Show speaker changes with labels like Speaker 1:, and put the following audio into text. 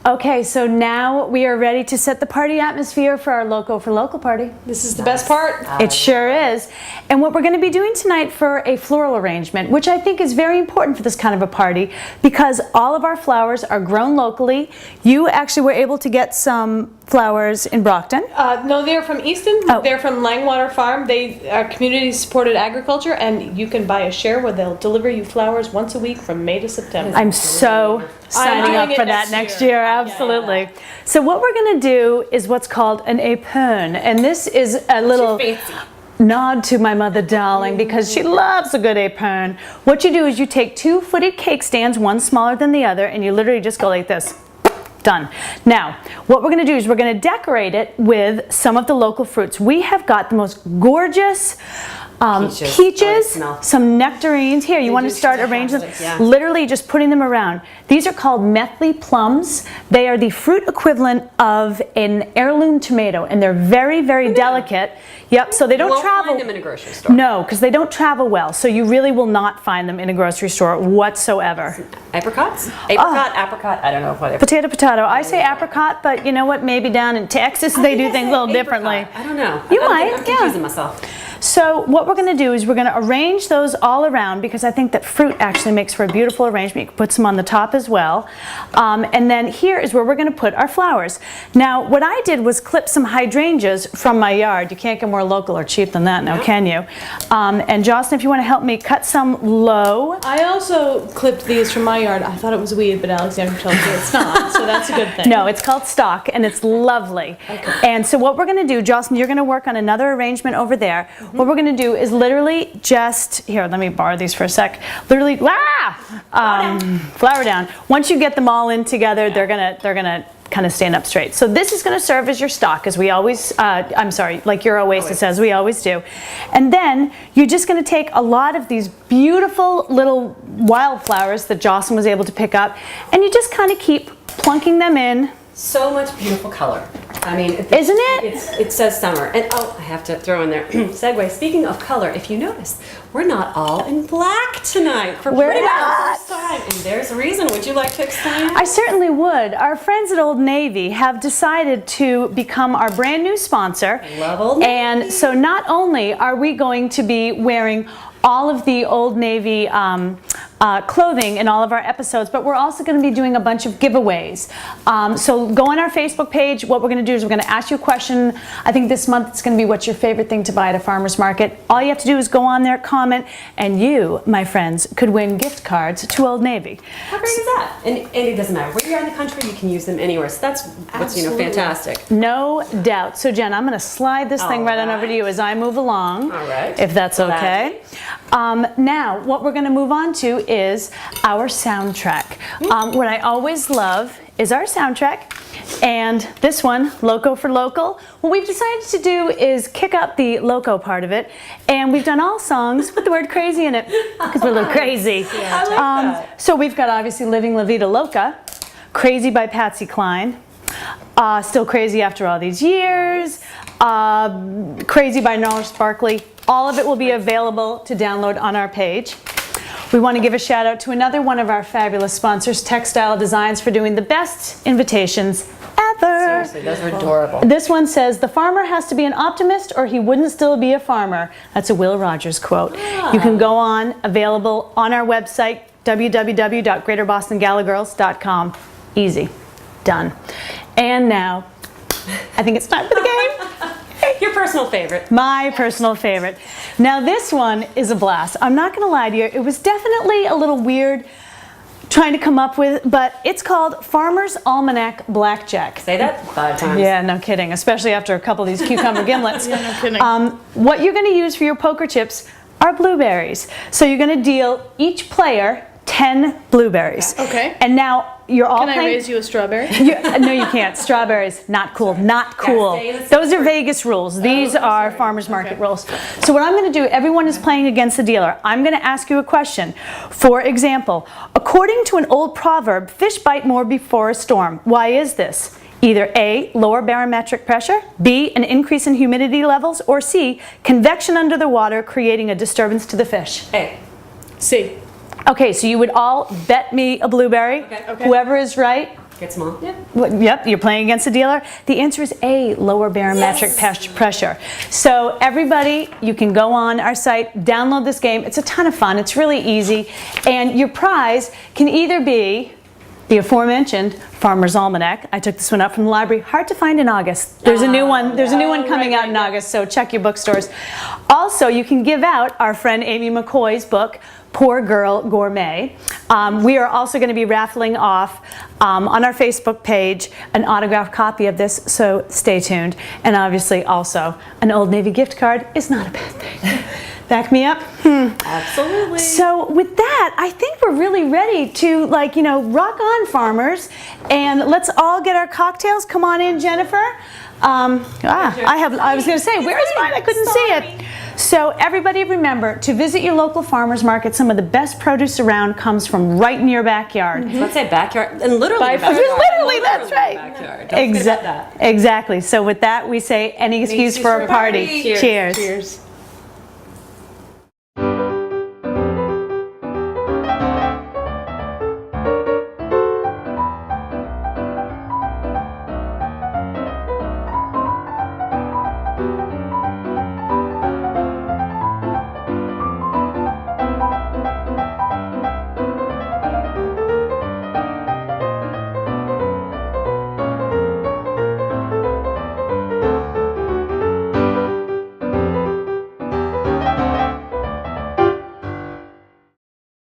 Speaker 1: Okay, so now we are ready to set the party atmosphere for our Loco for Local party.
Speaker 2: This is the best part.
Speaker 1: It sure is. And what we're going to be doing tonight for a floral arrangement, which I think is very important for this kind of a party, because all of our flowers are grown locally. You actually were able to get some flowers in Brockton.
Speaker 2: No, they're from Easton.
Speaker 1: Oh.
Speaker 2: They're from Langwater Farm. They are community-supported agriculture, and you can buy a share where they'll deliver you flowers once a week from May to September.
Speaker 1: I'm so signing up for that next year. Absolutely.
Speaker 2: Yeah.
Speaker 1: So what we're going to do is what's called an éperon, and this is a little nod to my mother darling, because she loves a good éperon. What you do is you take 2-footed cake stands, one smaller than the other, and you literally just go like this. Done. Now, what we're going to do is we're going to decorate it with some of the local fruits. We have got the most gorgeous peaches, some nectarines. Here, you want to start arranging them? Yeah. Literally just putting them around. These are called Methley plums. They are the fruit equivalent of an heirloom tomato, and they're very, very delicate. Yep, so they don't travel.
Speaker 3: Find them in a grocery store.
Speaker 1: No, because they don't travel well, so you really will not find them in a grocery store whatsoever.
Speaker 3: Apricots? Apricot, I don't know what.
Speaker 1: Potato, potato. I say apricot, but you know what? Maybe down in Texas they do things a little differently.
Speaker 3: I don't know.
Speaker 1: I'm
Speaker 3: confusing myself.
Speaker 1: So what we're going to do is we're going to arrange those all around, because I think that fruit actually makes for a beautiful arrangement. You can put some on the top as well. And then here is where we're going to put our flowers. Now, what I did was clip some hydrangeas from my yard. You can't get more local or cheap than that now, can you? And Jocelyn, if you want to help me cut some low.
Speaker 2: I also clipped these from my yard. I thought it was weed, but Alexandra tells me it's not, so that's a good thing.
Speaker 1: No, it's called stock, and it's lovely. Okay. And so what we're going to do, Jocelyn, you're going to work on another arrangement over there. What we're going to do is literally just, here, let me borrow these for a sec. Literally, flower down. Once you get them all in together, they're gonna kind of stand up straight. So this is going to serve as your stock, as we always, I'm sorry, like your oasis, as we always do. And then you're just going to take a lot of these beautiful little wildflowers that Jocelyn was able to pick up, and you just kind of keep plunking them in.
Speaker 3: So much beautiful color. I mean,
Speaker 1: isn't it?
Speaker 3: It says summer. And oh, I have to throw in there, segue. Speaking of color, if you notice, we're not all in black tonight for pretty much the first time. And there's a reason. Would you like to explain?
Speaker 1: I certainly would. Our friends at Old Navy have decided to become our brand new sponsor.
Speaker 3: I love Old Navy.
Speaker 1: And so not only are we going to be wearing all of the Old Navy clothing in all of our episodes, but we're also going to be doing a bunch of giveaways. So go on our Facebook page. What we're going to do is we're going to ask you a question. I think this month it's going to be, what's your favorite thing to buy at a farmer's market? All you have to do is go on there, comment, and you, my friends, could win gift cards to Old Navy.
Speaker 3: How great is that? And it doesn't matter where you're in the country, you can use them anywhere. So that's what's fantastic.
Speaker 1: No doubt. So Jen, I'm going to slide this thing right on over to you as I move along.
Speaker 3: All right.
Speaker 1: If that's okay. Now, what we're going to move on to is our soundtrack. What I always love is our soundtrack, and this one, Loco for Local. What we've decided to do is kick up the Loco part of it, and we've done all songs with the word crazy in it, because we're a little crazy.
Speaker 3: Yeah, I like that.
Speaker 1: So we've got obviously Living La Vida Loca, Crazy by Patsy Cline, Still Crazy After All These Years, Crazy by Gnarls Sparkly. All of it will be available to download on our page. We want to give a shout out to another one of our fabulous sponsors, Textile Designs, for doing the best invitations ever.
Speaker 3: Seriously, those are adorable.
Speaker 1: This one says, the farmer has to be an optimist or he wouldn't still be a farmer. That's a Will Rogers quote. You can go on, available on our website, www.greaterbostongallagirls.com. Easy. Done. And now, I think it's time for the game.
Speaker 3: Your personal favorite.
Speaker 1: My personal favorite. Now this one is a blast. I'm not going to lie to you. It was definitely a little weird trying to come up with, but it's called Farmers Almanac Blackjack.
Speaker 3: Say that 5 times.
Speaker 1: Yeah, no kidding. Especially after a couple of these cucumber gimlets.
Speaker 2: Yeah, no kidding.
Speaker 1: What you're going to use for your poker chips are blueberries. So you're going to deal each player 10 blueberries.
Speaker 2: Okay.
Speaker 1: And now you're all
Speaker 2: playing. Can I raise you a strawberry?
Speaker 1: No, you can't. Strawberries, not cool. Not cool. Those are Vegas rules. These are farmers market rules. So what I'm going to do, everyone is playing against the dealer. I'm going to ask you a question. For example, according to an old proverb, fish bite more before a storm. Why is this? Either A, lower barometric pressure, B, an increase in humidity levels, or C, convection under the water creating a disturbance to the fish.
Speaker 3: A.
Speaker 2: C.
Speaker 1: Okay, so you would all bet me a blueberry.
Speaker 2: Okay.
Speaker 1: Whoever is right
Speaker 3: Get small. Yep.
Speaker 1: Yep, you're playing against a dealer. The answer is A, lower barometric pressure. So everybody, you can go on our site, download this game. It's a ton of fun. It's really easy. And your prize can either be the aforementioned Farmers Almanac. I took this one up from the library. Hard to find in August. There's a new one. There's a new one coming out in August, so check your bookstores. Also, you can give out our friend Amy McCoy's book, Poor Girl Gourmet. We are also going to be raffling off on our Facebook page an autographed copy of this, so stay tuned. And obviously also an Old Navy gift card is not a bad thing. Back me up?
Speaker 3: Absolutely.
Speaker 1: So with that, I think we're really ready to, like, you know, rock on, farmers. And let's all get our cocktails. Come on in, Jennifer. I was going to say, where is mine? I couldn't see it. So everybody remember to visit your local farmers market. Some of the best produce around comes from right in your backyard.
Speaker 3: Let's say backyard, and literally
Speaker 1: Literally, that's right.
Speaker 3: Backyard. Don't forget about that.
Speaker 1: Exactly. So with that, we say any excuse for a party.
Speaker 3: Cheers.
Speaker 1: Cheers.
Speaker 2: Cheers.